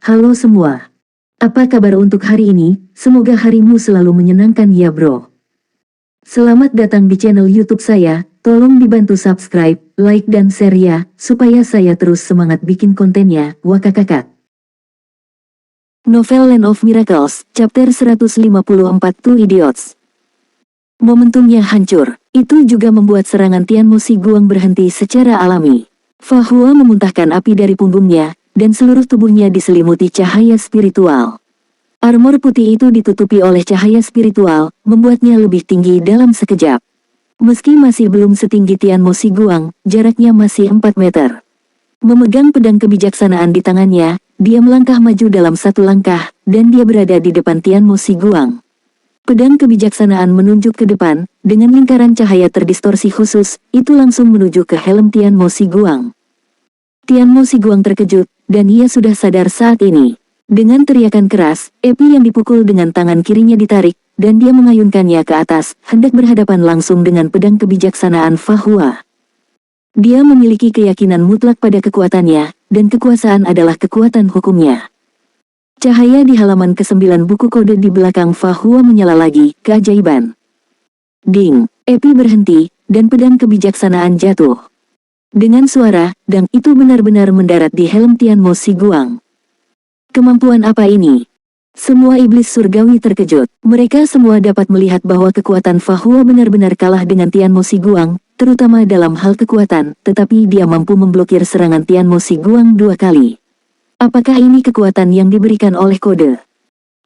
Halo semua. Apa kabar untuk hari ini? Semoga harimu selalu menyenangkan ya bro. Selamat datang di channel YouTube saya. Tolong dibantu subscribe, like dan share ya, supaya saya terus semangat bikin kontennya. Wakakakak. Novel Land of Miracles, chapter 154 Two Idiots. Momentumnya hancur. Itu juga membuat serangan Tian Mo Si Guang berhenti secara alami. Fa Hua memuntahkan api dari punggungnya, dan seluruh tubuhnya diselimuti cahaya spiritual. Armor putih itu ditutupi oleh cahaya spiritual, membuatnya lebih tinggi dalam sekejap. Meski masih belum setinggi Tian Mo Si Guang, jaraknya masih 4 meter. Memegang pedang kebijaksanaan di tangannya, dia melangkah maju dalam satu langkah, dan dia berada di depan Tian Mo Si Guang. Pedang kebijaksanaan menunjuk ke depan, dengan lingkaran cahaya terdistorsi khusus, itu langsung menuju ke helm Tian Mo Si Guang. Tian Mo Si Guang terkejut, dan ia sudah sadar saat ini. Dengan teriakan keras, api yang dipukul dengan tangan kirinya ditarik, dan dia mengayunkannya ke atas, hendak berhadapan langsung dengan pedang kebijaksanaan Fa Hua. Dia memiliki keyakinan mutlak pada kekuatannya, dan kekuasaan adalah kekuatan hukumnya. Cahaya di halaman ke-9 buku kode di belakang Fa Hua menyala lagi, keajaiban. Ding, api berhenti, dan pedang kebijaksanaan jatuh. Dengan suara, dang itu benar-benar mendarat di helm Tian Mo Si Guang. Kemampuan apa ini? Semua iblis surgawi terkejut. Mereka semua dapat melihat bahwa kekuatan Fa Hua benar-benar kalah dengan Tian Mo Si Guang, terutama dalam hal kekuatan, tetapi dia mampu memblokir serangan Tian Mo Si Guang 2 kali. Apakah ini kekuatan yang diberikan oleh kode?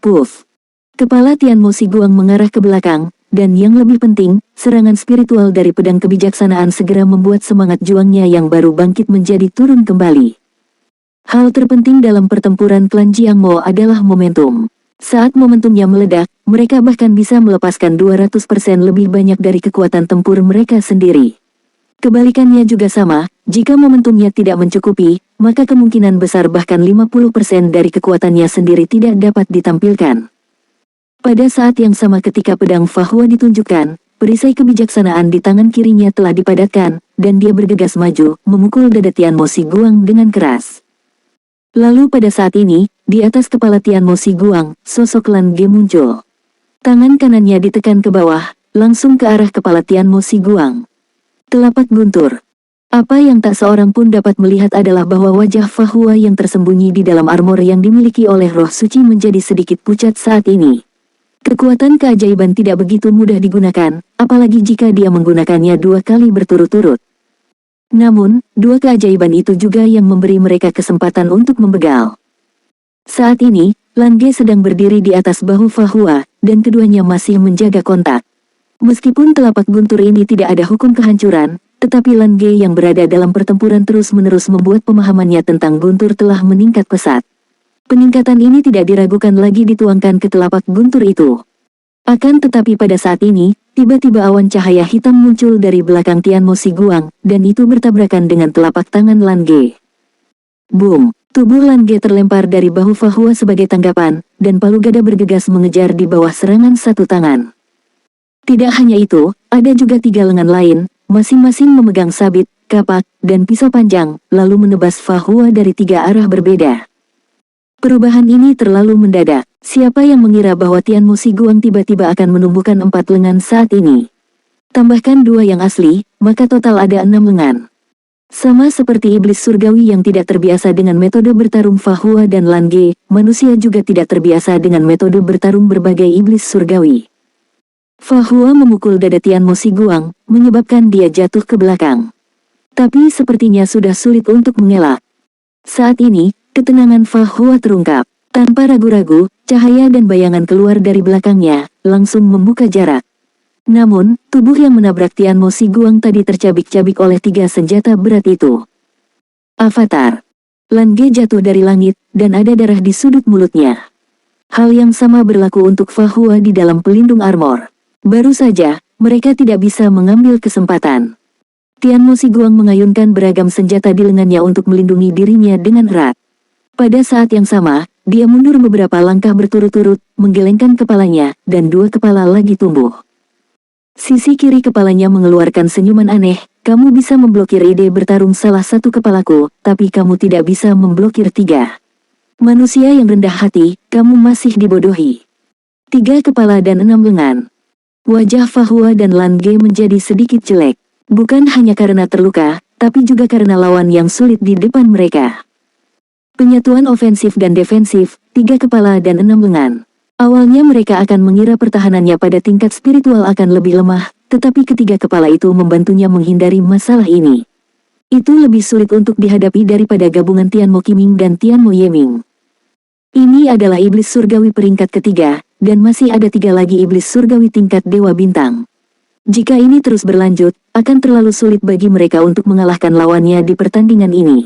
Puff. Kepala Tian Mo Si Guang mengarah ke belakang, dan yang lebih penting, serangan spiritual dari pedang kebijaksanaan segera membuat semangat juangnya yang baru bangkit menjadi turun kembali. Hal terpenting dalam pertempuran klan Jiang Mo adalah momentum. Saat momentumnya meledak, mereka bahkan bisa melepaskan 200% lebih banyak dari kekuatan tempur mereka sendiri. Kebalikannya juga sama, jika momentumnya tidak mencukupi, maka kemungkinan besar bahkan 50% dari kekuatannya sendiri tidak dapat ditampilkan. Pada saat yang sama ketika pedang Fa Hua ditunjukkan, perisai kebijaksanaan di tangan kirinya telah dipadatkan, dan dia bergegas maju, memukul dada Tian Mo Si Guang dengan keras. Lalu pada saat ini, di atas kepala Tian Mo Si Guang, sosok Lan Ge muncul. Tangan kanannya ditekan ke bawah, langsung ke arah kepala Tian Mo Si Guang. Telapak guntur. Apa yang tak seorang pun dapat melihat adalah bahwa wajah Fa Hua yang tersembunyi di dalam armor yang dimiliki oleh roh suci menjadi sedikit pucat saat ini. Kekuatan keajaiban tidak begitu mudah digunakan, apalagi jika dia menggunakannya 2 kali berturut-turut. Namun, 2 keajaiban itu juga yang memberi mereka kesempatan untuk membegal. Saat ini, Lan Ge sedang berdiri di atas bahu Fa Hua, dan keduanya masih menjaga kontak. Meskipun telapak guntur ini tidak ada hukum kehancuran, tetapi Lan Ge yang berada dalam pertempuran terus-menerus membuat pemahamannya tentang guntur telah meningkat pesat. Peningkatan ini tidak diragukan lagi dituangkan ke telapak guntur itu. Akan tetapi pada saat ini, tiba-tiba awan cahaya hitam muncul dari belakang Tian Mo Si Guang, dan itu bertabrakan dengan telapak tangan Lan Ge. Boom! Tubuh Lan Ge terlempar dari bahu Fa Hua sebagai tanggapan, dan palu gada bergegas mengejar di bawah serangan satu tangan. Tidak hanya itu, ada juga 3 lengan lain, masing-masing memegang sabit, kapak, dan pisau panjang, lalu menebas Fa Hua dari 3 arah berbeda. Perubahan ini terlalu mendadak. Siapa yang mengira bahwa Tian Mo Si Guang tiba-tiba akan menumbuhkan 4 lengan saat ini? Tambahkan 2 yang asli, maka total ada 6 lengan. Sama seperti iblis surgawi yang tidak terbiasa dengan metode bertarung Fa Hua dan Lan Ge, manusia juga tidak terbiasa dengan metode bertarung berbagai iblis surgawi. Fa Hua memukul dada Tian Mo Si Guang, menyebabkan dia jatuh ke belakang. Tapi sepertinya sudah sulit untuk mengelak. Saat ini, ketenangan Fa Hua terungkap. Tanpa ragu-ragu, cahaya dan bayangan keluar dari belakangnya, langsung membuka jarak. Namun, tubuh yang menabrak Tian Mo Si Guang tadi tercabik-cabik oleh 3 senjata berat itu. Avatar. Lan Ge jatuh dari langit, dan ada darah di sudut mulutnya. Hal yang sama berlaku untuk Fa Hua di dalam pelindung armor. Baru saja, mereka tidak bisa mengambil kesempatan. Tian Mo Si Guang mengayunkan beragam senjata di lengannya untuk melindungi dirinya dengan erat. Pada saat yang sama, dia mundur beberapa langkah berturut-turut, menggelengkan kepalanya, dan 2 kepala lagi tumbuh. Sisi kiri kepalanya mengeluarkan senyuman aneh, kamu bisa memblokir ide bertarung salah satu kepalaku, tapi kamu tidak bisa memblokir 3. Manusia yang rendah hati, kamu masih dibodohi. 3 kepala dan 6 lengan. Wajah Fahua dan Lan Ge menjadi sedikit jelek. Bukan hanya karena terluka, tapi juga karena lawan yang sulit di depan mereka. Penyatuan ofensif dan defensif, 3 kepala dan 6 lengan. Awalnya mereka akan mengira pertahanannya pada tingkat spiritual akan lebih lemah, tetapi ketiga kepala itu membantunya menghindari masalah ini. Itu lebih sulit untuk dihadapi daripada gabungan Tianmo Qiming dan Tianmo Yeming. Ini adalah iblis surgawi peringkat ketiga, dan masih ada 3 lagi iblis surgawi tingkat Dewa Bintang. Jika ini terus berlanjut, akan terlalu sulit bagi mereka untuk mengalahkan lawannya di pertandingan ini.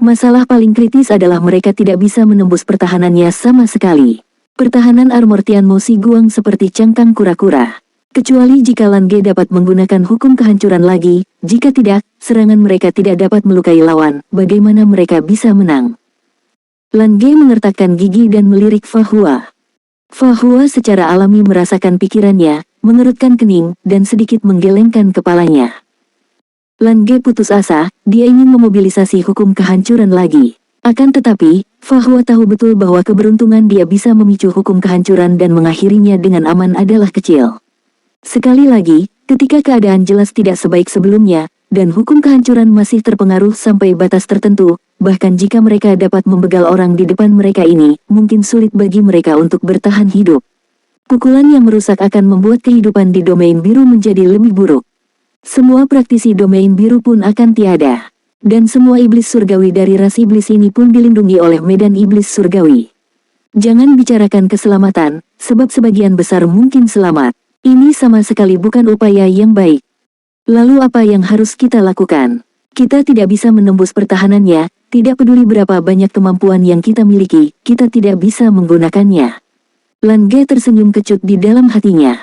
Masalah paling kritis adalah mereka tidak bisa menembus pertahanannya sama sekali. Pertahanan armor Tianmo Si Guang seperti cangkang kura-kura. Kecuali jika Lan Ge dapat menggunakan hukum kehancuran lagi, jika tidak, serangan mereka tidak dapat melukai lawan, bagaimana mereka bisa menang? Lan Ge mengertakkan gigi dan melirik Fahua. Fahua secara alami merasakan pikirannya, mengerutkan kening, dan sedikit menggelengkan kepalanya. Lan Ge putus asa, dia ingin memobilisasi hukum kehancuran lagi. Akan tetapi, Fahua tahu betul bahwa keberuntungan dia bisa memicu hukum kehancuran dan mengakhirinya dengan aman adalah kecil. Sekali lagi, ketika keadaan jelas tidak sebaik sebelumnya, dan hukum kehancuran masih terpengaruh sampai batas tertentu, bahkan jika mereka dapat membegal orang di depan mereka ini, mungkin sulit bagi mereka untuk bertahan hidup. Pukulan yang merusak akan membuat kehidupan di domain biru menjadi lebih buruk. Semua praktisi domain biru pun akan tiada. Dan semua iblis surgawi dari ras iblis ini pun dilindungi oleh medan iblis surgawi. Jangan bicarakan keselamatan, sebab sebagian besar mungkin selamat. Ini sama sekali bukan upaya yang baik. Lalu apa yang harus kita lakukan? Kita tidak bisa menembus pertahanannya, tidak peduli berapa banyak kemampuan yang kita miliki, kita tidak bisa menggunakannya. Lan Ge tersenyum kecut di dalam hatinya.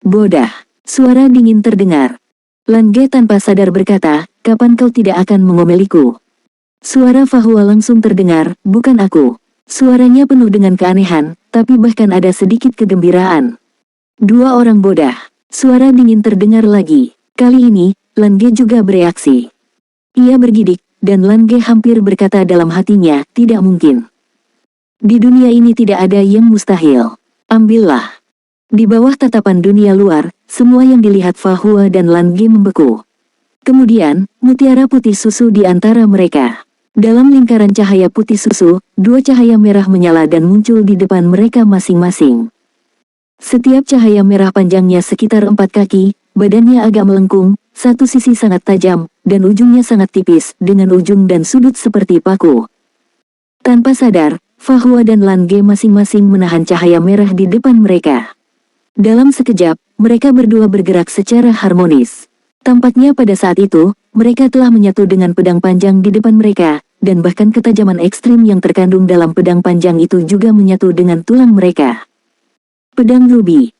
Bodah, suara dingin terdengar. Lan Ge tanpa sadar berkata, kapan kau tidak akan mengomeliku? Suara Fahua langsung terdengar, bukan aku. Suaranya penuh dengan keanehan, tapi bahkan ada sedikit kegembiraan. 2 orang bodah. Suara dingin terdengar lagi. Kali ini, Lan Ge juga bereaksi. Ia bergidik, dan Lan Ge hampir berkata dalam hatinya, tidak mungkin. Di dunia ini tidak ada yang mustahil. Ambillah. Di bawah tatapan dunia luar, semua yang dilihat Fahua dan Lan Ge membeku. Kemudian, mutiara putih susu di antara mereka. Dalam lingkaran cahaya putih susu, 2 cahaya merah menyala dan muncul di depan mereka masing-masing. Setiap cahaya merah panjangnya sekitar 4 kaki, badannya agak melengkung, satu sisi sangat tajam, dan ujungnya sangat tipis, dengan ujung dan sudut seperti paku. Tanpa sadar, Fahua dan Lan Ge masing-masing menahan cahaya merah di depan mereka. Dalam sekejap, mereka berdua bergerak secara harmonis. Tampaknya pada saat itu, mereka telah menyatu dengan pedang panjang di depan mereka, dan bahkan ketajaman ekstrim yang terkandung dalam pedang panjang itu juga menyatu dengan tulang mereka. Pedang Ruby.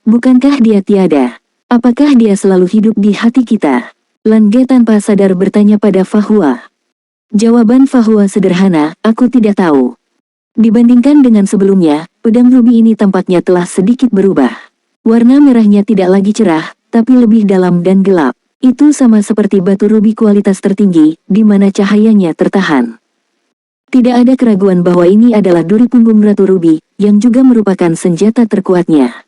Bukankah dia tiada? Apakah dia selalu hidup di hati kita? Lan Ge tanpa sadar bertanya pada Fahua. Jawaban Fahua sederhana, aku tidak tahu. Dibandingkan dengan sebelumnya, pedang Ruby ini tampaknya telah sedikit berubah. Warna merahnya tidak lagi cerah, tapi lebih dalam dan gelap. Itu sama seperti batu ruby kualitas tertinggi, di mana cahayanya tertahan. Tidak ada keraguan bahwa ini adalah duri punggung Ratu Ruby, yang juga merupakan senjata terkuatnya.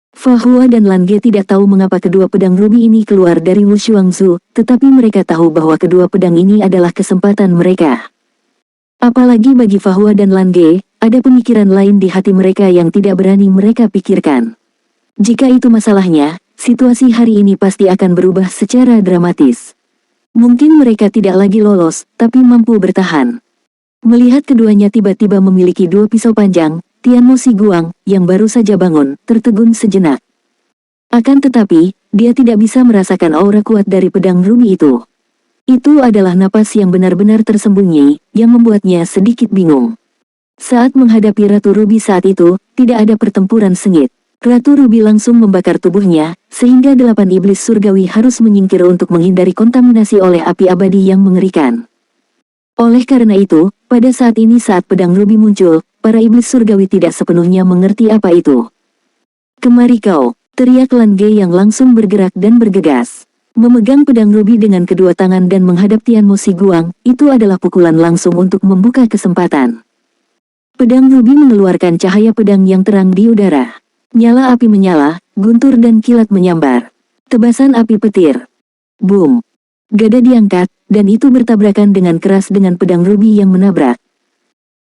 Fahua dan Lan Ge tidak tahu mengapa kedua pedang ruby ini keluar dari Wu Shuangzu, tetapi mereka tahu bahwa kedua pedang ini adalah kesempatan mereka. Apalagi bagi Fahua dan Lan Ge, ada pemikiran lain di hati mereka yang tidak berani mereka pikirkan. Jika itu masalahnya, situasi hari ini pasti akan berubah secara dramatis. Mungkin mereka tidak lagi lolos, tapi mampu bertahan. Melihat keduanya tiba-tiba memiliki 2 pisau panjang, Tianmo Si Guang, yang baru saja bangun, tertegun sejenak. Akan tetapi, dia tidak bisa merasakan aura kuat dari pedang ruby itu. Itu adalah napas yang benar-benar tersembunyi, yang membuatnya sedikit bingung. Saat menghadapi Ratu Ruby saat itu, tidak ada pertempuran sengit. Ratu Ruby langsung membakar tubuhnya, sehingga 8 iblis surgawi harus menyingkir untuk menghindari kontaminasi oleh api abadi yang mengerikan. Oleh karena itu, pada saat ini saat pedang ruby muncul, para iblis surgawi tidak sepenuhnya mengerti apa itu. Kemari kau, teriak Lan Ge yang langsung bergerak dan bergegas. Memegang pedang rubi dengan kedua tangan dan menghadap Tian Mo Si Guang, itu adalah pukulan langsung untuk membuka kesempatan. Pedang rubi mengeluarkan cahaya pedang yang terang di udara. Nyala api menyala, guntur dan kilat menyambar. Tebasan api petir. Boom. Gada diangkat, dan itu bertabrakan dengan keras dengan pedang rubi yang menabrak.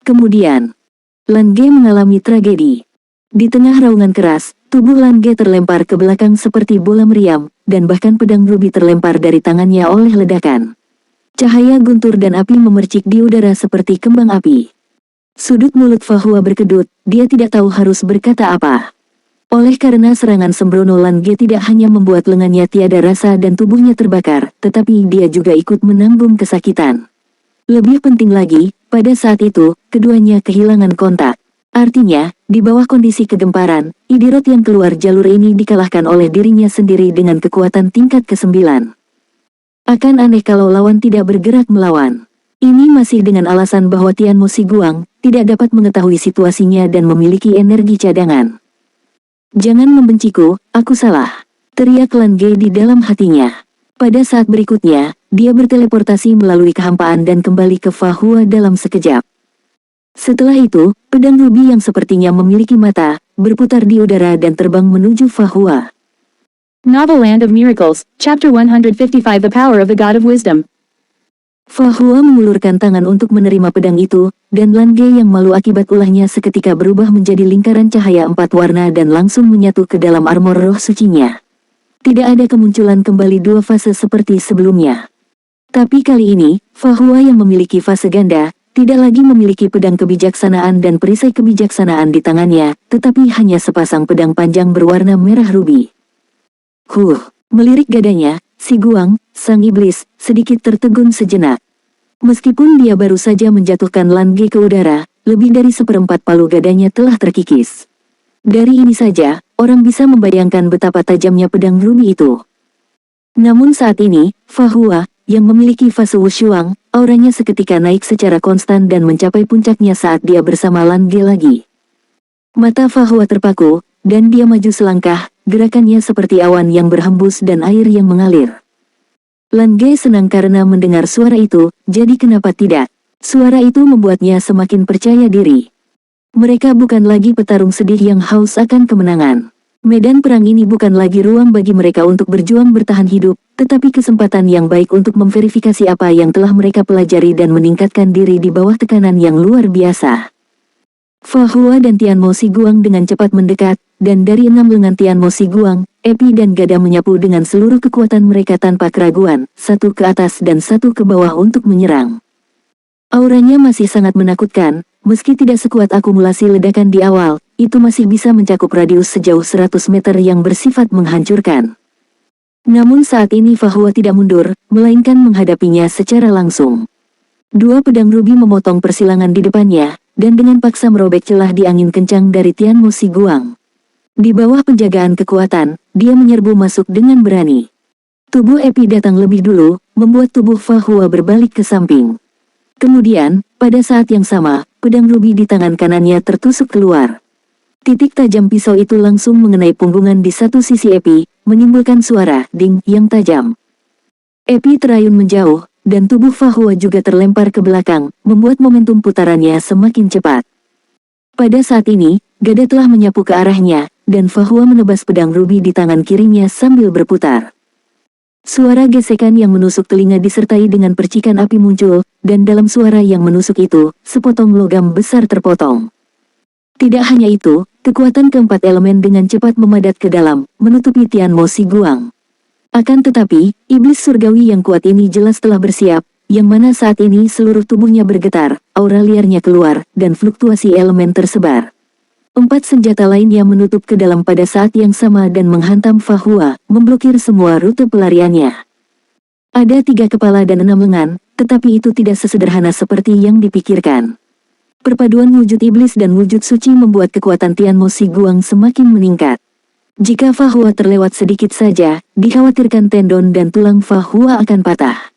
Kemudian, Lan Ge mengalami tragedi. Di tengah raungan keras, tubuh Lan Ge terlempar ke belakang seperti bola meriam, dan bahkan pedang rubi terlempar dari tangannya oleh ledakan. Cahaya guntur dan api memercik di udara seperti kembang api. Sudut mulut Fa Hua berkedut, dia tidak tahu harus berkata apa. Oleh karena serangan sembrono Lan Ge tidak hanya membuat lengannya tiada rasa dan tubuhnya terbakar, tetapi dia juga ikut menanggung kesakitan. Lebih penting lagi, pada saat itu, keduanya kehilangan kontak. Artinya, di bawah kondisi kegemparan, Idirot yang keluar jalur ini dikalahkan oleh dirinya sendiri dengan kekuatan tingkat ke-9. Akan aneh kalau lawan tidak bergerak melawan. Ini masih dengan alasan bahwa Tian Mo Si Guang tidak dapat mengetahui situasinya dan memiliki energi cadangan. Jangan membenciku, aku salah. Teriak Lan Ge di dalam hatinya. Pada saat berikutnya, dia berteleportasi melalui kehampaan dan kembali ke Fa Hua dalam sekejap. Setelah itu, pedang rubi yang sepertinya memiliki mata, berputar di udara dan terbang menuju Fa Hua. Novel Land of Miracles, Chapter 155 The Power of the God of Wisdom. Fa Hua mengulurkan tangan untuk menerima pedang itu, dan Lan Ge yang malu akibat ulahnya seketika berubah menjadi lingkaran cahaya 4 warna dan langsung menyatu ke dalam armor roh sucinya. Tidak ada kemunculan kembali 2 fase seperti sebelumnya. Tapi kali ini, Fa Hua yang memiliki fase ganda, tidak lagi memiliki pedang kebijaksanaan dan perisai kebijaksanaan di tangannya, tetapi hanya sepasang pedang panjang berwarna merah rubi. Melirik dadanya, Si Guang, sang iblis, sedikit tertegun sejenak. Meskipun dia baru saja menjatuhkan Lan Ge ke udara, lebih dari 1/4 palu gadanya telah terkikis. Dari ini saja, orang bisa membayangkan betapa tajamnya pedang rubi itu. Namun saat ini, Fa Hua, yang memiliki fase Wushuang, auranya seketika naik secara konstan dan mencapai puncaknya saat dia bersama Lan Ge lagi. Mata Fa Hua terpaku, dan dia maju selangkah, gerakannya seperti awan yang berhembus dan air yang mengalir. Lan Ge senang karena mendengar suara itu, jadi kenapa tidak? Suara itu membuatnya semakin percaya diri. Mereka bukan lagi petarung sedih yang haus akan kemenangan. Medan perang ini bukan lagi ruang bagi mereka untuk berjuang bertahan hidup, tetapi kesempatan yang baik untuk memverifikasi apa yang telah mereka pelajari dan meningkatkan diri di bawah tekanan yang luar biasa. Fa Hua dan Tian Mo Si Guang dengan cepat mendekat, dan dari 6 lengan Tian Mo Si Guang, Epi dan Gada menyapu dengan seluruh kekuatan mereka tanpa keraguan, satu ke atas dan satu ke bawah untuk menyerang. Auranya masih sangat menakutkan, meski tidak sekuat akumulasi ledakan di awal, itu masih bisa mencakup radius sejauh 100 meter yang bersifat menghancurkan. Namun saat ini Fa Hua tidak mundur, melainkan menghadapinya secara langsung. 2 pedang rubi memotong persilangan di depannya, dan dengan paksa merobek celah di angin kencang dari Tian Mo Si Guang. Di bawah penjagaan kekuatan, dia menyerbu masuk dengan berani. Tubuh Epi datang lebih dulu, membuat tubuh Fa Hua berbalik ke samping. Kemudian, pada saat yang sama, pedang rubi di tangan kanannya tertusuk keluar. Titik tajam pisau itu langsung mengenai punggungan di satu sisi Epi, menimbulkan suara ding yang tajam. Epi terayun menjauh, dan tubuh Fa Hua juga terlempar ke belakang, membuat momentum putarannya semakin cepat. Pada saat ini, Gada telah menyapu ke arahnya, dan Fa Hua menebas pedang rubi di tangan kirinya sambil berputar. Suara gesekan yang menusuk telinga disertai dengan percikan api muncul, dan dalam suara yang menusuk itu, sepotong logam besar terpotong. Tidak hanya itu, kekuatan keempat elemen dengan cepat memadat ke dalam, menutupi Tian Mo Si Guang. Akan tetapi, iblis surgawi yang kuat ini jelas telah bersiap, yang mana saat ini seluruh tubuhnya bergetar, aura liarnya keluar, dan fluktuasi elemen tersebar. 4 senjata lainnya menutup ke dalam pada saat yang sama dan menghantam Fa Hua, memblokir semua rute pelariannya. Ada 3 kepala dan 6 lengan, tetapi itu tidak sesederhana seperti yang dipikirkan. Perpaduan wujud iblis dan wujud suci membuat kekuatan Tian Mo Si Guang semakin meningkat. Jika Fa Hua terlewat sedikit saja, dikhawatirkan tendon dan tulang Fa Hua akan patah.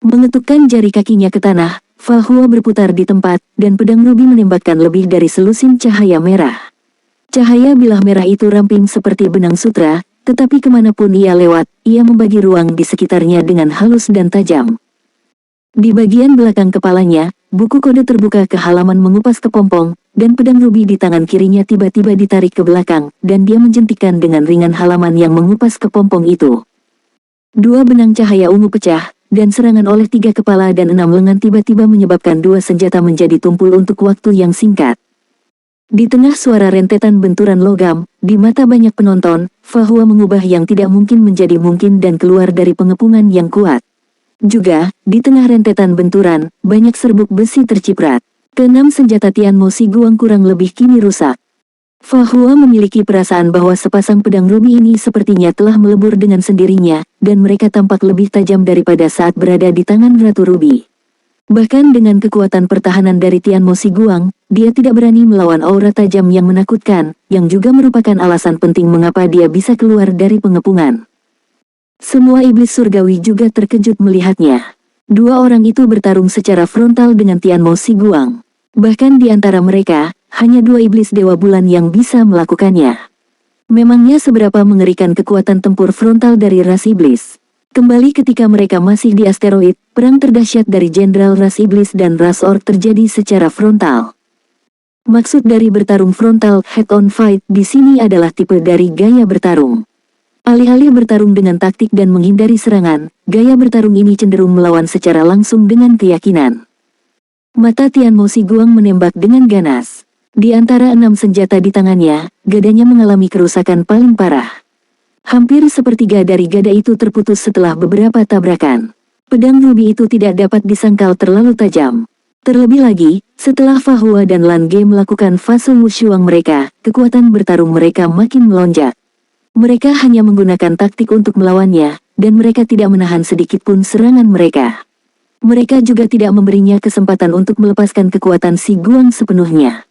Mengetukkan jari kakinya ke tanah, Fa Hua berputar di tempat, dan pedang rubi menembakkan lebih dari selusin cahaya merah. Cahaya bilah merah itu ramping seperti benang sutra, Tetapi kemanapun ia lewat, ia membagi ruang di sekitarnya dengan halus dan tajam. Di bagian belakang kepalanya, buku kode terbuka ke halaman mengupas kepompong, dan pedang rubi di tangan kirinya tiba-tiba ditarik ke belakang, dan dia menjentikkan dengan ringan halaman yang mengupas kepompong itu. Dua benang cahaya ungu pecah, dan serangan oleh 3 kepala dan 6 lengan tiba-tiba menyebabkan 2 senjata menjadi tumpul untuk waktu yang singkat. Di tengah suara rentetan benturan logam, di mata banyak penonton, Fahua mengubah yang tidak mungkin menjadi mungkin dan keluar dari pengepungan yang kuat. Juga, di tengah rentetan benturan, banyak serbuk besi terciprat. Keenam senjata Tian Mo Si Guang kurang lebih kini rusak. Fahua memiliki perasaan bahwa sepasang pedang rubi ini sepertinya telah melebur dengan sendirinya, dan mereka tampak lebih tajam daripada saat berada di tangan Ratu Rubi. Bahkan dengan kekuatan pertahanan dari Tian Mo Si Guang, dia tidak berani melawan aura tajam yang menakutkan, yang juga merupakan alasan penting mengapa dia bisa keluar dari pengepungan. Semua iblis surgawi juga terkejut melihatnya. Dua orang itu bertarung secara frontal dengan Tian Mo Si Guang. Bahkan di antara mereka, hanya 2 iblis Dewa Bulan yang bisa melakukannya. Memangnya seberapa mengerikan kekuatan tempur frontal dari ras iblis? Kembali ketika mereka masih di asteroid, perang terdahsyat dari Jenderal ras iblis dan ras orc terjadi secara frontal. Maksud dari bertarung frontal head-on fight di sini adalah tipe dari gaya bertarung. Alih-alih bertarung dengan taktik dan menghindari serangan, gaya bertarung ini cenderung melawan secara langsung dengan keyakinan. Mata Tian Mo Si Guang menembak dengan ganas. Di antara 6 senjata di tangannya, gadanya mengalami kerusakan paling parah. Hampir sepertiga dari gada itu terputus setelah beberapa tabrakan. Pedang rubi itu tidak dapat disangkal terlalu tajam. Terlebih lagi, setelah Fahua dan Lan Ge melakukan fase wushuang mereka, kekuatan bertarung mereka makin melonjak. Mereka hanya menggunakan taktik untuk melawannya, dan mereka tidak menahan sedikitpun serangan mereka. Mereka juga tidak memberinya kesempatan untuk melepaskan kekuatan Si Guang sepenuhnya.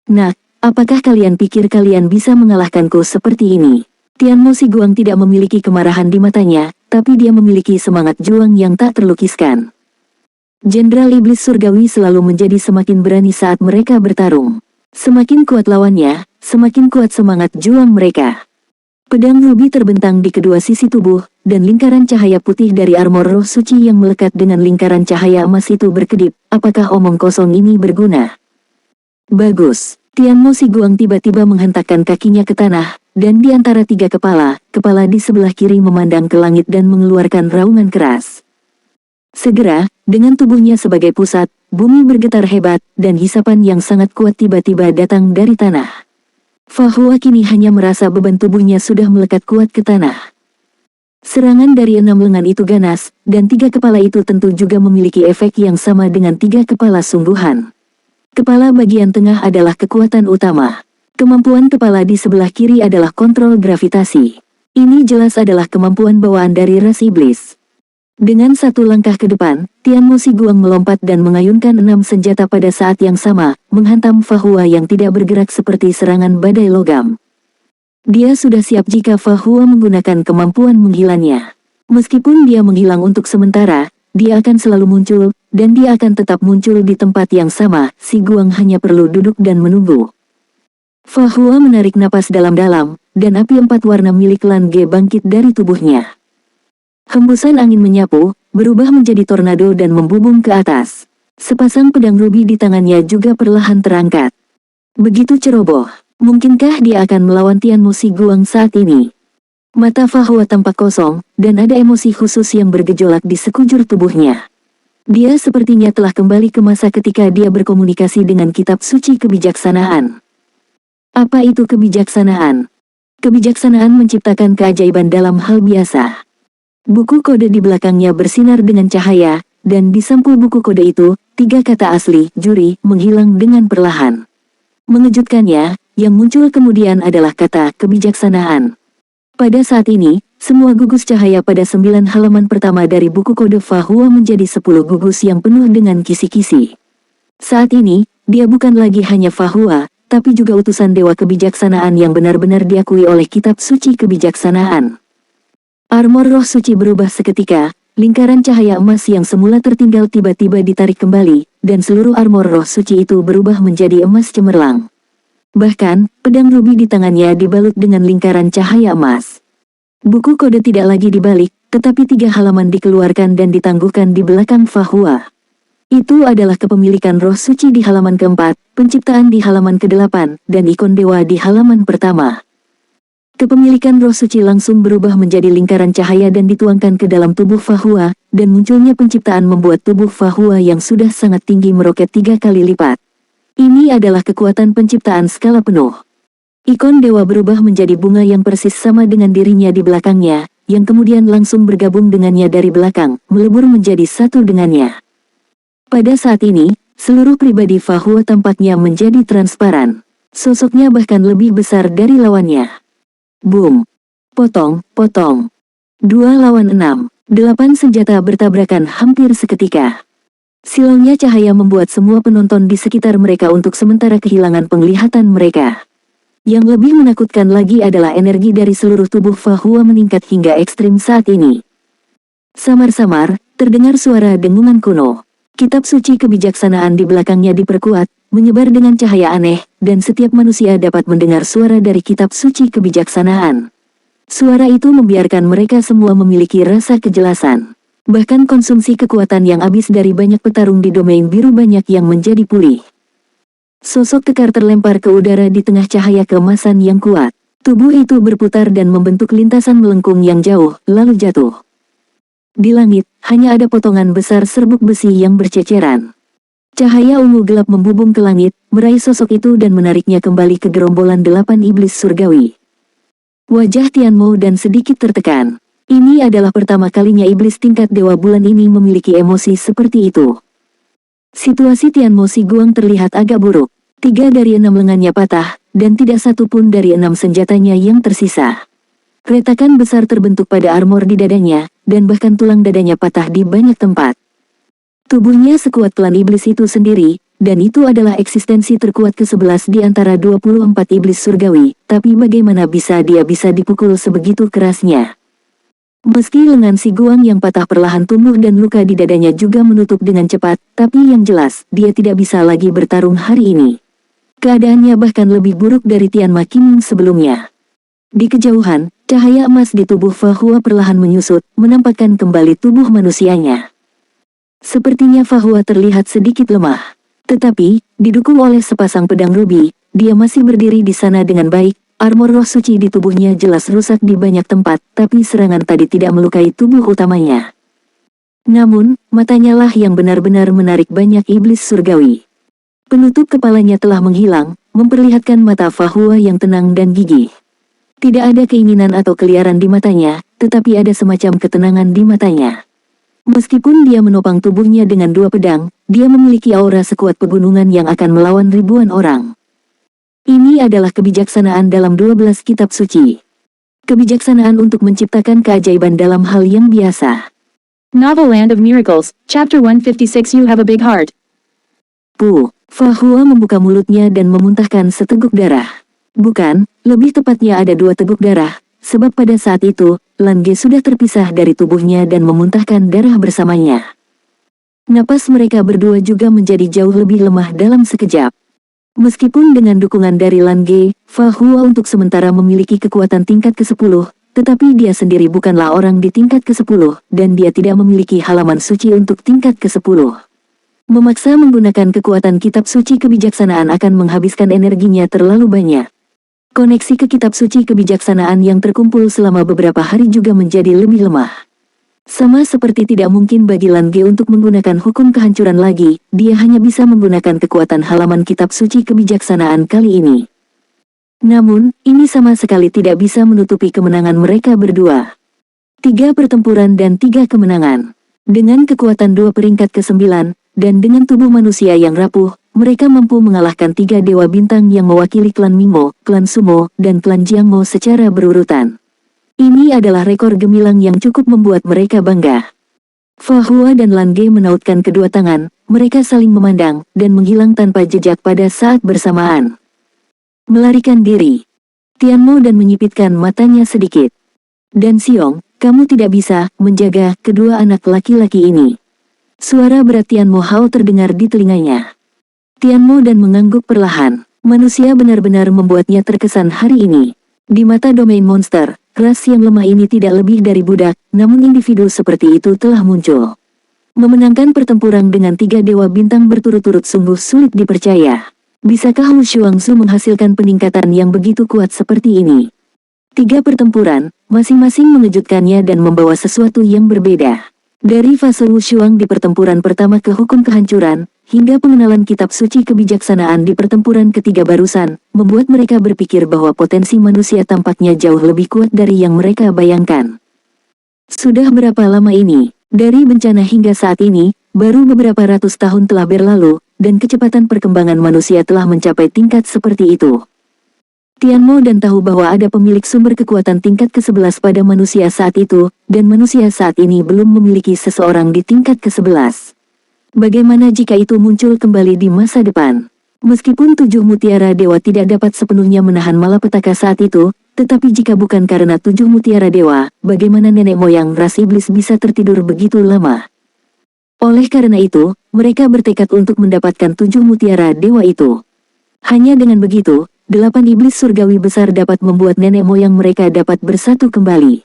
Nah, apakah kalian pikir kalian bisa mengalahkanku seperti ini? Tian Mo Si Guang tidak memiliki kemarahan di matanya, tapi dia memiliki semangat juang yang tak terlukiskan. Jenderal Iblis Surgawi selalu menjadi semakin berani saat mereka bertarung. Semakin kuat lawannya, semakin kuat semangat juang mereka. Pedang rubi terbentang di kedua sisi tubuh, dan lingkaran cahaya putih dari armor roh suci yang melekat dengan lingkaran cahaya emas itu berkedip. Apakah omong kosong ini berguna? Bagus. Tian Mo Si Guang tiba-tiba menghentakkan kakinya ke tanah, dan di antara 3 kepala di sebelah kiri memandang ke langit dan mengeluarkan raungan keras. Segera, dengan tubuhnya sebagai pusat, bumi bergetar hebat, dan hisapan yang sangat kuat tiba-tiba datang dari tanah. Fahua kini hanya merasa beban tubuhnya sudah melekat kuat ke tanah. Serangan dari 6 lengan itu ganas, dan 3 kepala itu tentu juga memiliki efek yang sama dengan 3 kepala sungguhan. Kepala bagian tengah adalah kekuatan utama. Kemampuan kepala di sebelah kiri adalah kontrol gravitasi. Ini jelas adalah kemampuan bawaan dari ras iblis. Dengan satu langkah ke depan, Tian Mo Si Guang melompat dan mengayunkan 6 senjata pada saat yang sama, menghantam Fahua yang tidak bergerak seperti serangan badai logam. Dia sudah siap jika Fahua menggunakan kemampuan menghilangnya. Meskipun dia menghilang untuk sementara, dia akan selalu muncul, dan dia akan tetap muncul di tempat yang sama. Si Guang hanya perlu duduk dan menunggu. Fahua menarik napas dalam-dalam, dan api 4 warna milik Lan Ge bangkit dari tubuhnya. Hembusan angin menyapu, berubah menjadi tornado dan membubung ke atas. Sepasang pedang rubi di tangannya juga perlahan terangkat. Begitu ceroboh, mungkinkah dia akan melawan Tian Mo Si Guang saat ini? Mata Fahua tampak kosong, dan ada emosi khusus yang bergejolak di sekujur tubuhnya. Dia sepertinya telah kembali ke masa ketika dia berkomunikasi dengan kitab suci kebijaksanaan. Apa itu kebijaksanaan? Kebijaksanaan menciptakan keajaiban dalam hal biasa. Buku kode di belakangnya bersinar dengan cahaya, dan di sampul buku kode itu, 3 kata asli, juri, menghilang dengan perlahan. Mengejutkannya, yang muncul kemudian adalah kata kebijaksanaan. Pada saat ini, semua gugus cahaya pada 9 halaman pertama dari buku kode Fahua menjadi 10 gugus yang penuh dengan kisi-kisi. Saat ini, dia bukan lagi hanya Fahua, tapi juga utusan Dewa Kebijaksanaan yang benar-benar diakui oleh kitab suci kebijaksanaan. Armor roh suci berubah seketika, lingkaran cahaya emas yang semula tertinggal tiba-tiba ditarik kembali, dan seluruh armor roh suci itu berubah menjadi emas cemerlang. Bahkan, pedang rubi di tangannya dibalut dengan lingkaran cahaya emas. Buku kode tidak lagi dibalik, tetapi 3 halaman dikeluarkan dan ditangguhkan di belakang Fahua. Itu adalah kepemilikan roh suci di halaman keempat, penciptaan di halaman ke-8, dan ikon dewa di halaman pertama. Kepemilikan roh suci langsung berubah menjadi lingkaran cahaya dan dituangkan ke dalam tubuh Fahua, dan munculnya penciptaan membuat tubuh Fahua yang sudah sangat tinggi meroket 3 kali lipat. Ini adalah kekuatan penciptaan skala penuh. Ikon dewa berubah menjadi bunga yang persis sama dengan dirinya di belakangnya, yang kemudian langsung bergabung dengannya dari belakang, melebur menjadi satu dengannya. Pada saat ini, seluruh pribadi Fahua tampaknya menjadi transparan. Sosoknya bahkan lebih besar dari lawannya. Boom. Potong, potong. 2 lawan 6. 8 senjata bertabrakan hampir seketika. Silaunya cahaya membuat semua penonton di sekitar mereka untuk sementara kehilangan penglihatan mereka. Yang lebih menakutkan lagi adalah energi dari seluruh tubuh Fahua meningkat hingga ekstrim saat ini. Samar-samar, terdengar suara dengungan kuno. Kitab suci kebijaksanaan di belakangnya diperkuat, menyebar dengan cahaya aneh, dan setiap manusia dapat mendengar suara dari kitab suci kebijaksanaan. Suara itu membiarkan mereka semua memiliki rasa kejelasan. Bahkan konsumsi kekuatan yang habis dari banyak petarung di domain biru banyak yang menjadi pulih. Sosok kekar terlempar ke udara di tengah cahaya keemasan yang kuat. Tubuh itu berputar dan membentuk lintasan melengkung yang jauh, lalu jatuh. Di langit, hanya ada potongan besar serbuk besi yang berceceran. Cahaya ungu gelap membubung ke langit, meraih sosok itu dan menariknya kembali ke gerombolan 8 iblis surgawi. Wajah Tianmo dan sedikit tertekan. Ini adalah pertama kalinya iblis tingkat dewa bulan ini memiliki emosi seperti itu. Situasi Tianmo Si Guang terlihat agak buruk. 3 dari 6 lengannya patah, dan tidak satu pun dari 6 senjatanya yang tersisa. Retakan besar terbentuk pada armor di dadanya, dan bahkan tulang dadanya patah di banyak tempat. Tubuhnya sekuat klan iblis itu sendiri, dan itu adalah eksistensi terkuat ke-11 di antara 24 iblis surgawi, tapi bagaimana bisa dia bisa dipukul sebegitu kerasnya? Meski lengan Si Guang yang patah perlahan tumbuh dan luka di dadanya juga menutup dengan cepat, tapi yang jelas, dia tidak bisa lagi bertarung hari ini. Keadaannya bahkan lebih buruk dari Tian Ma Qingming sebelumnya. Di kejauhan, cahaya emas di tubuh Fahua perlahan menyusut, menampakkan kembali tubuh manusianya. Sepertinya Fahua terlihat sedikit lemah. Tetapi, didukung oleh sepasang pedang rubi, dia masih berdiri di sana dengan baik. Armor roh suci di tubuhnya jelas rusak di banyak tempat, tapi serangan tadi tidak melukai tubuh utamanya. Namun, matanya lah yang benar-benar menarik banyak iblis surgawi. Penutup kepalanya telah menghilang, memperlihatkan mata Fahua yang tenang dan gigih. Tidak ada keinginan atau keliaran di matanya, tetapi ada semacam ketenangan di matanya. Meskipun dia menopang tubuhnya dengan 2 pedang, dia memiliki aura sekuat pegunungan yang akan melawan ribuan orang. Ini adalah kebijaksanaan dalam 12 kitab suci. Kebijaksanaan untuk menciptakan keajaiban dalam hal yang biasa. Novel Land of Miracles, Chapter 156. You have a big heart. Fahua membuka mulutnya dan memuntahkan seteguk darah. Bukan, lebih tepatnya ada 2 teguk darah, sebab pada saat itu, Lan Ge sudah terpisah dari tubuhnya dan memuntahkan darah bersamanya. Napas mereka berdua juga menjadi jauh lebih lemah dalam sekejap. Meskipun dengan dukungan dari Lan Ge, Fahua untuk sementara memiliki kekuatan tingkat ke-10, tetapi dia sendiri bukanlah orang di tingkat ke-10, dan dia tidak memiliki halaman suci untuk tingkat ke-10. Memaksa menggunakan kekuatan kitab suci kebijaksanaan akan menghabiskan energinya terlalu banyak. Koneksi ke kitab suci kebijaksanaan yang terkumpul selama beberapa hari juga menjadi lebih lemah. Sama seperti tidak mungkin bagi Lan Ge untuk menggunakan hukum kehancuran lagi, dia hanya bisa menggunakan kekuatan halaman kitab suci kebijaksanaan kali ini. Namun, ini sama sekali tidak bisa menutupi kemenangan mereka berdua. 3 pertempuran dan 3 kemenangan. Dengan kekuatan 2 peringkat ke-9, dan dengan tubuh manusia yang rapuh, mereka mampu mengalahkan 3 dewa bintang yang mewakili klan Mingmo, klan Sumo, dan klan Jiangmo secara berurutan. Ini adalah rekor gemilang yang cukup membuat mereka bangga. Fahua dan Lan Ge menautkan kedua tangan, mereka saling memandang, dan menghilang tanpa jejak pada saat bersamaan. Melarikan diri. Tianmo dan menyipitkan matanya sedikit. Dan Xiong, kamu tidak bisa menjaga kedua anak laki-laki ini. Suara berat Tianmo Hao terdengar di telinganya. Tianmo dan mengangguk perlahan. Manusia benar-benar membuatnya terkesan hari ini. Di mata domain monster, ras yang lemah ini tidak lebih dari budak, namun individu seperti itu telah muncul. Memenangkan pertempuran dengan 3 dewa bintang berturut-turut sungguh sulit dipercaya. Bisakah Wu Shuangzu menghasilkan peningkatan yang begitu kuat seperti ini? 3 pertempuran, masing-masing mengejutkannya dan membawa sesuatu yang berbeda. Dari fase Wu Shuang di pertempuran pertama ke hukum kehancuran, hingga pengenalan kitab suci kebijaksanaan di pertempuran ketiga barusan, membuat mereka berpikir bahwa potensi manusia tampaknya jauh lebih kuat dari yang mereka bayangkan. Sudah berapa lama ini? Dari bencana hingga saat ini, baru beberapa ratus tahun telah berlalu, dan kecepatan perkembangan manusia telah mencapai tingkat seperti itu. Tianmo dan tahu bahwa ada pemilik sumber kekuatan tingkat ke-11 pada manusia saat itu, dan manusia saat ini belum memiliki seseorang di tingkat ke-11. Bagaimana jika itu muncul kembali di masa depan? Meskipun 7 mutiara dewa tidak dapat sepenuhnya menahan malapetaka saat itu, tetapi jika bukan karena 7 mutiara dewa, bagaimana nenek moyang ras iblis bisa tertidur begitu lama? Oleh karena itu, mereka bertekad untuk mendapatkan 7 mutiara dewa itu. Hanya dengan begitu, 8 iblis surgawi besar dapat membuat nenek moyang mereka dapat bersatu kembali.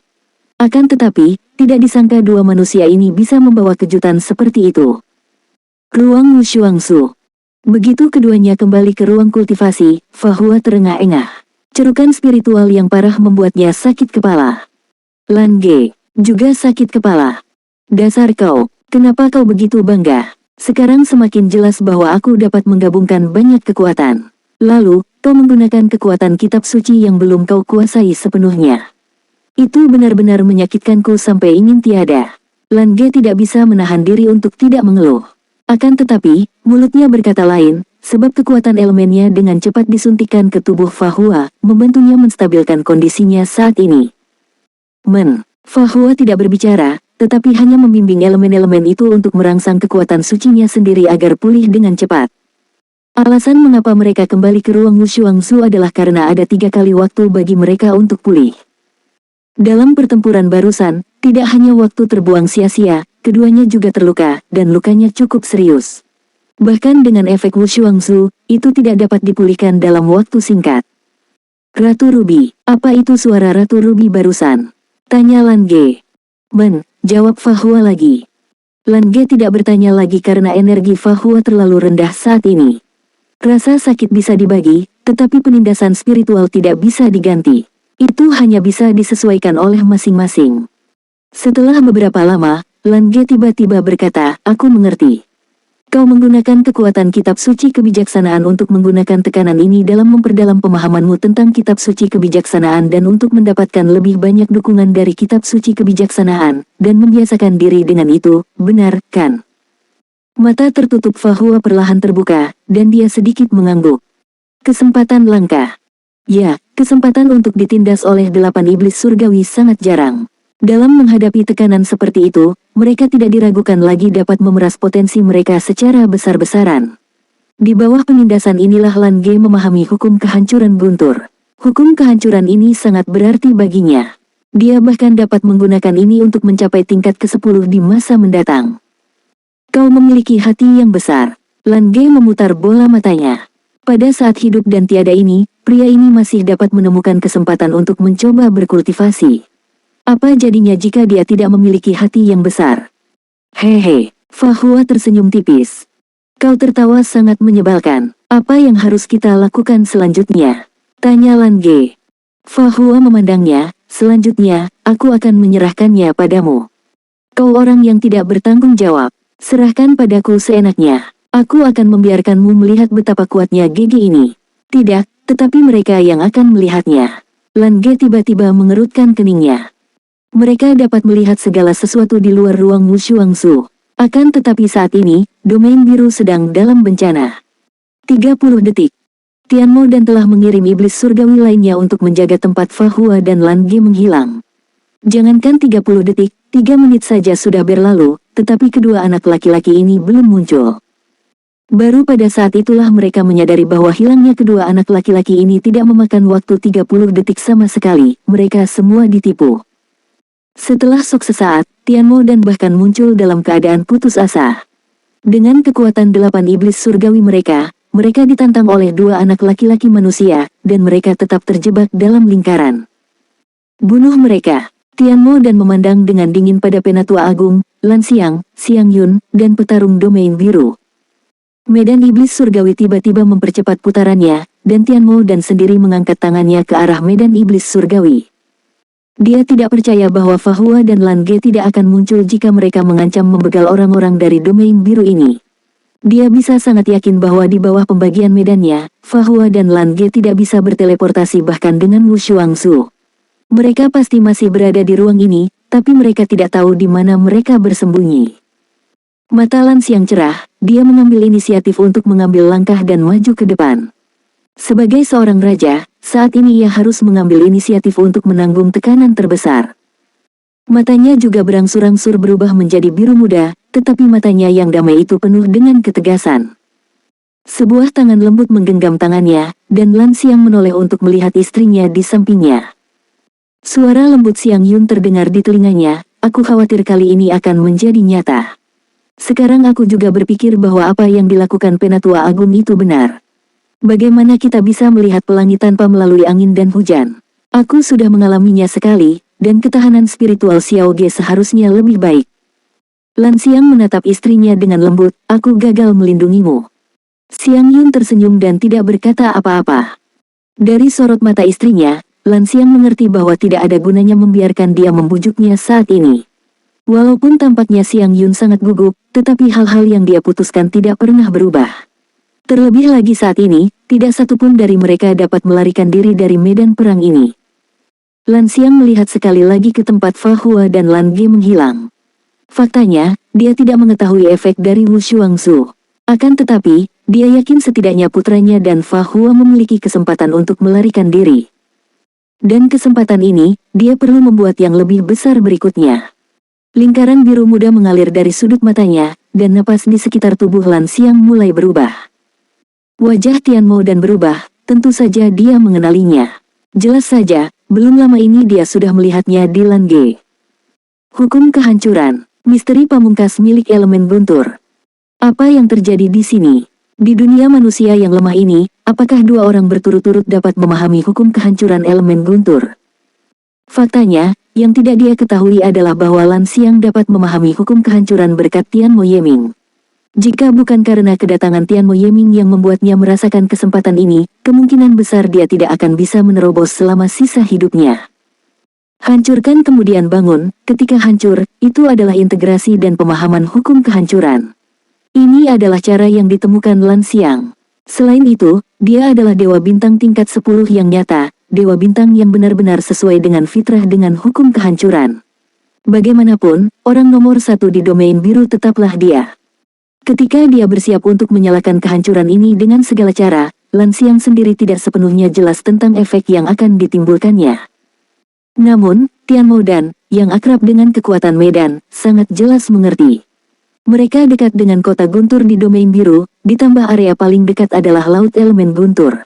Akan tetapi, tidak disangka 2 manusia ini bisa membawa kejutan seperti itu. Ruang Wu Shuangzu. Begitu keduanya kembali ke ruang kultivasi, Fahua terengah-engah. Cerukan spiritual yang parah membuatnya sakit kepala. Lan Ge juga sakit kepala. Dasar kau, kenapa kau begitu bangga? Sekarang semakin jelas bahwa aku dapat menggabungkan banyak kekuatan. Lalu, kau menggunakan kekuatan kitab suci yang belum kau kuasai sepenuhnya. Itu benar-benar menyakitkanku sampai ingin tiada. Lan Ge tidak bisa menahan diri untuk tidak mengeluh. Akan tetapi, mulutnya berkata lain, sebab kekuatan elemennya dengan cepat disuntikkan ke tubuh Fahua, membantunya menstabilkan kondisinya saat ini. Fahua tidak berbicara, tetapi hanya membimbing elemen-elemen itu untuk merangsang kekuatan sucinya sendiri agar pulih dengan cepat. Alasan mengapa mereka kembali ke ruang Wu Shuangzu adalah karena ada 3 kali waktu bagi mereka untuk pulih. Dalam pertempuran barusan, tidak hanya waktu terbuang sia-sia, keduanya juga terluka, dan lukanya cukup serius. Bahkan dengan efek Wu Shuangzu, itu tidak dapat dipulihkan dalam waktu singkat. Ratu Ruby, apa itu suara Ratu Ruby barusan? Tanya Lan Ge. Jawab Fahua lagi. Lan Ge tidak bertanya lagi karena energi Fahua terlalu rendah saat ini. Rasa sakit bisa dibagi, tetapi penindasan spiritual tidak bisa diganti. Itu hanya bisa disesuaikan oleh masing-masing. Setelah beberapa lama, Lan Ge tiba-tiba berkata, aku mengerti. Kau menggunakan kekuatan kitab suci kebijaksanaan untuk menggunakan tekanan ini dalam memperdalam pemahamanmu tentang kitab suci kebijaksanaan dan untuk mendapatkan lebih banyak dukungan dari kitab suci kebijaksanaan, dan membiasakan diri dengan itu, benar, kan? Mata tertutup Fahua perlahan terbuka, dan dia sedikit mengangguk. Kesempatan langka. Ya, kesempatan untuk ditindas oleh 8 iblis surgawi sangat jarang. Dalam menghadapi tekanan seperti itu, mereka tidak diragukan lagi dapat memeras potensi mereka secara besar-besaran. Di bawah penindasan inilah Lan Ge memahami hukum kehancuran guntur. Hukum kehancuran ini sangat berarti baginya. Dia bahkan dapat menggunakan ini untuk mencapai tingkat ke-10 di masa mendatang. Kau memiliki hati yang besar. Lan Ge memutar bola matanya. Pada saat hidup dan tiada ini, pria ini masih dapat menemukan kesempatan untuk mencoba berkultivasi. Apa jadinya jika dia tidak memiliki hati yang besar? Hehe, Fahua tersenyum tipis. Kau tertawa sangat menyebalkan. Apa yang harus kita lakukan selanjutnya? Tanya Lan Ge. Fahua memandangnya, selanjutnya, aku akan menyerahkannya padamu. Kau orang yang tidak bertanggung jawab. Serahkan padaku seenaknya. Aku akan membiarkanmu melihat betapa kuatnya GG ini. Tidak, tetapi mereka yang akan melihatnya. Lan Ge tiba-tiba mengerutkan keningnya. Mereka dapat melihat segala sesuatu di luar ruang Wu Shuangzu. Akan tetapi saat ini, domain biru sedang dalam bencana. 30 detik. Tianmo dan telah mengirim iblis surgawi lainnya untuk menjaga tempat Fahua dan Lan Ge menghilang. Jangankan 30 detik, 3 menit saja sudah berlalu, tetapi kedua anak laki-laki ini belum muncul. Baru pada saat itulah mereka menyadari bahwa hilangnya kedua anak laki-laki ini tidak memakan waktu 30 detik sama sekali, mereka semua ditipu. Setelah sok sesaat, Tianmo dan bahkan muncul dalam keadaan putus asa. Dengan kekuatan 8 iblis surgawi mereka, mereka ditantang oleh dua anak laki-laki manusia, dan mereka tetap terjebak dalam lingkaran. Bunuh mereka. Tianmo dan memandang dengan dingin pada Penatua Agung, Lan Xiang, Xiang Yun, dan petarung domain biru. Medan iblis surgawi tiba-tiba mempercepat putarannya, dan Tianmo dan sendiri mengangkat tangannya ke arah medan iblis surgawi. Dia tidak percaya bahwa Fa Hua dan Lan Ge tidak akan muncul jika mereka mengancam membegal orang-orang dari domain biru ini. Dia bisa sangat yakin bahwa di bawah pembagian medannya, Fa Hua dan Lan Ge tidak bisa berteleportasi bahkan dengan Wu Shuangzu. Mereka pasti masih berada di ruang ini, tapi mereka tidak tahu di mana mereka bersembunyi. Mata Lan Xiang cerah, dia mengambil inisiatif untuk mengambil langkah dan maju ke depan. Sebagai seorang raja, saat ini ia harus mengambil inisiatif untuk menanggung tekanan terbesar. Matanya juga berangsur-angsur berubah menjadi biru muda, tetapi matanya yang damai itu penuh dengan ketegasan. Sebuah tangan lembut menggenggam tangannya, dan Lan Xiang menoleh untuk melihat istrinya di sampingnya. Suara lembut Xiang Yun terdengar di telinganya, aku khawatir kali ini akan menjadi nyata. Sekarang aku juga berpikir bahwa apa yang dilakukan Penatua Agung itu benar. Bagaimana kita bisa melihat pelangi tanpa melalui angin dan hujan? Aku sudah mengalaminya sekali, dan ketahanan spiritual Xiao Ge seharusnya lebih baik. Lan Xiang menatap istrinya dengan lembut, aku gagal melindungimu. Xiang Yun tersenyum dan tidak berkata apa-apa. Dari sorot mata istrinya, Lan Xiang mengerti bahwa tidak ada gunanya membiarkan dia membujuknya saat ini. Walaupun tampaknya Xiang Yun sangat gugup, tetapi hal-hal yang dia putuskan tidak pernah berubah. Terlebih lagi saat ini, tidak satupun dari mereka dapat melarikan diri dari medan perang ini. Lan Xiang melihat sekali lagi ke tempat Fa Hua dan Lan Ge menghilang. Faktanya, dia tidak mengetahui efek dari Wu Shuangzu. Akan tetapi, dia yakin setidaknya putranya dan Fa Hua memiliki kesempatan untuk melarikan diri. Dan kesempatan ini, dia perlu membuat yang lebih besar berikutnya. Lingkaran biru muda mengalir dari sudut matanya, dan napas di sekitar tubuh Lan Xiang mulai berubah. Wajah Tianmo dan berubah, tentu saja dia mengenalinya. Jelas saja, belum lama ini dia sudah melihatnya di Lan Ge. Hukum kehancuran, misteri pamungkas milik elemen guntur. Apa yang terjadi di sini? Di dunia manusia yang lemah ini, apakah dua orang berturut-turut dapat memahami hukum kehancuran elemen guntur? Faktanya, yang tidak dia ketahui adalah bahwa Lan Xiang dapat memahami hukum kehancuran berkat Tianmo Yeming. Jika bukan karena kedatangan Tianmo Yeming yang membuatnya merasakan kesempatan ini, kemungkinan besar dia tidak akan bisa menerobos selama sisa hidupnya. Hancurkan kemudian bangun, ketika hancur, itu adalah integrasi dan pemahaman hukum kehancuran. Ini adalah cara yang ditemukan Lan Xiang. Selain itu, dia adalah Dewa Bintang tingkat 10 yang nyata, Dewa Bintang yang benar-benar sesuai dengan fitrah dengan hukum kehancuran. Bagaimanapun, orang nomor 1 di domain biru tetaplah dia. Ketika dia bersiap untuk menyalakan kehancuran ini dengan segala cara, Lan Xiang sendiri tidak sepenuhnya jelas tentang efek yang akan ditimbulkannya. Namun, Tianmo dan, yang akrab dengan kekuatan medan, sangat jelas mengerti. Mereka dekat dengan kota guntur di domain biru, ditambah area paling dekat adalah Laut Elemen Guntur.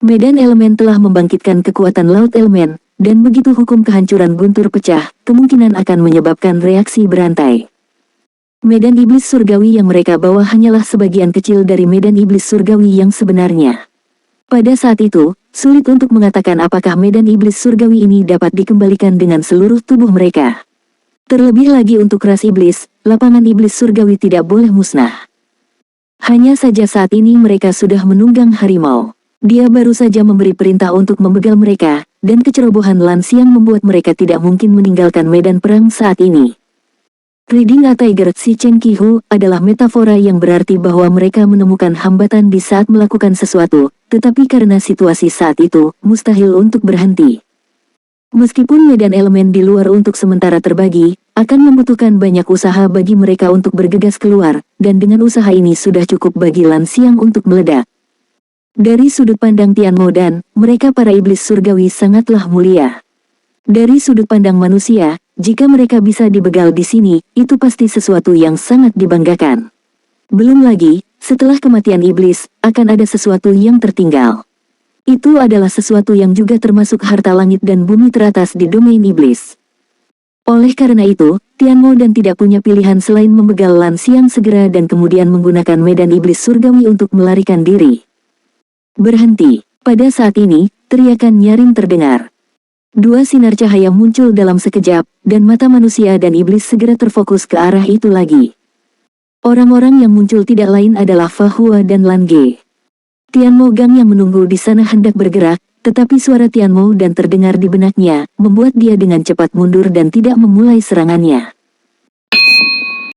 Medan elemen telah membangkitkan kekuatan Laut Elemen, dan begitu hukum kehancuran guntur pecah, kemungkinan akan menyebabkan reaksi berantai. Medan iblis surgawi yang mereka bawa hanyalah sebagian kecil dari medan iblis surgawi yang sebenarnya. Pada saat itu, sulit untuk mengatakan apakah medan iblis surgawi ini dapat dikembalikan dengan seluruh tubuh mereka. Terlebih lagi untuk ras iblis, lapangan iblis surgawi tidak boleh musnah. Hanya saja saat ini mereka sudah menunggang harimau. Dia baru saja memberi perintah untuk membegal mereka, dan kecerobohan Lan Xiang membuat mereka tidak mungkin meninggalkan medan perang saat ini. Reading a Tiger Si Chen Qihu adalah metafora yang berarti bahwa mereka menemukan hambatan di saat melakukan sesuatu, tetapi karena situasi saat itu, mustahil untuk berhenti. Meskipun medan elemen di luar untuk sementara terbagi, akan membutuhkan banyak usaha bagi mereka untuk bergegas keluar, dan dengan usaha ini sudah cukup bagi Lan Xiang untuk meledak. Dari sudut pandang Tianmo dan, mereka para iblis surgawi sangatlah mulia. Dari sudut pandang manusia, jika mereka bisa dibegal di sini, itu pasti sesuatu yang sangat dibanggakan. Belum lagi, setelah kematian iblis, akan ada sesuatu yang tertinggal. Itu adalah sesuatu yang juga termasuk harta langit dan bumi teratas di domain iblis. Oleh karena itu, Tianmo dan tidak punya pilihan selain membegal Lan Xiang segera dan kemudian menggunakan medan iblis surgawi untuk melarikan diri. Berhenti. Pada saat ini, teriakan nyaring terdengar. Dua sinar cahaya muncul dalam sekejap, dan mata manusia dan iblis segera terfokus ke arah itu lagi. Orang-orang yang muncul tidak lain adalah Fa Hua dan Lan Ge. Tianmo Gang yang menunggu di sana hendak bergerak, tetapi suara Tianmo dan terdengar di benaknya, membuat dia dengan cepat mundur dan tidak memulai serangannya.